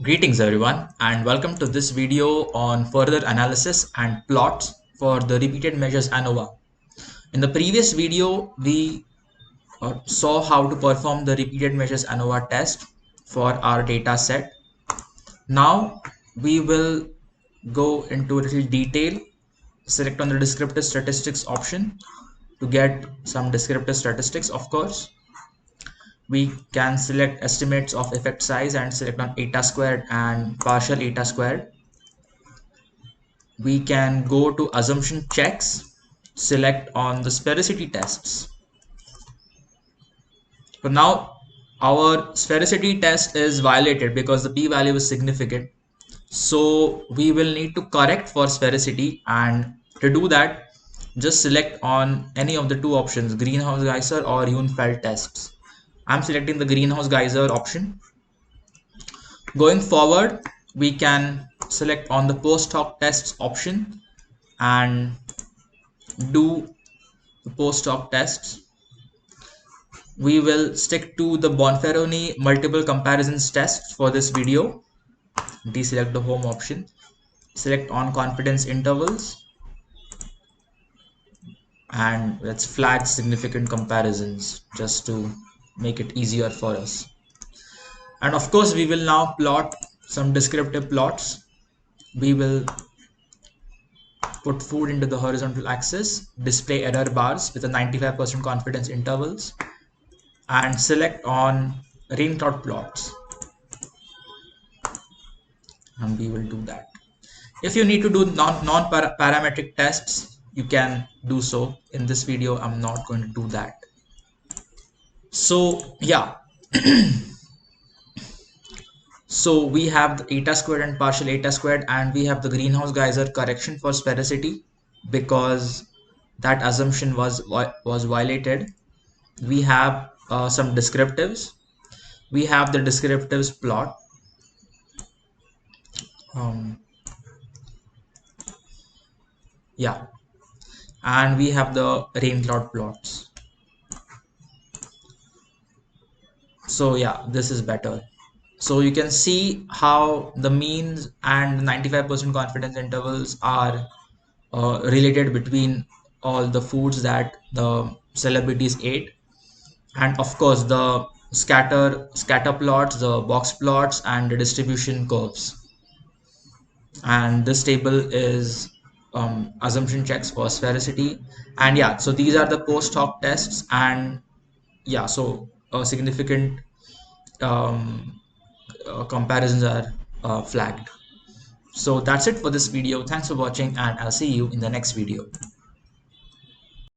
Greetings everyone and welcome to this video on further analysis and plots for the repeated measures ANOVA. In the previous video we saw how to perform the repeated measures ANOVA test for our data set. Now we will go into a little detail. Select on the descriptive statistics option to get some descriptive statistics. Of course, we can select estimates of effect size and select on eta squared and partial eta squared. We can go to assumption checks, select on the sphericity tests. So now our sphericity test is violated because the p-value is significant. So we will need to correct for sphericity, and to do that just select on any of the two options, greenhouse geyser or Unfeld tests. I'm selecting the greenhouse geyser option. Going forward, we can select on the post-hoc tests option and do the post-hoc tests. We will stick to the Bonferroni multiple comparisons test for this video. Deselect the home option. Select on confidence intervals and let's flag significant comparisons just to make it easier for us. And of course, we will now plot some descriptive plots. We will put food into the horizontal axis, display error bars with a 95% confidence intervals, and select on rain cloud plots. And we will do that. If you need to do non-parametric tests, you can do so. In this video, I'm not going to do that. So yeah. So we have the eta squared and partial eta squared, and we have the greenhouse geyser correction for sphericity because that assumption was violated. We have some descriptives. We have the descriptives plot. Yeah, and we have the rain cloud plots. So yeah, this is better. So you can see how the means and 95% confidence intervals are related between all the foods that the celebrities ate, and of course the scatter plots, the box plots, and the distribution curves. And this table is assumption checks for sphericity. And yeah, so these are the post-hoc tests, and yeah, so significant comparisons are flagged. So that's it for this video. Thanks for watching, and I'll see you in the next video.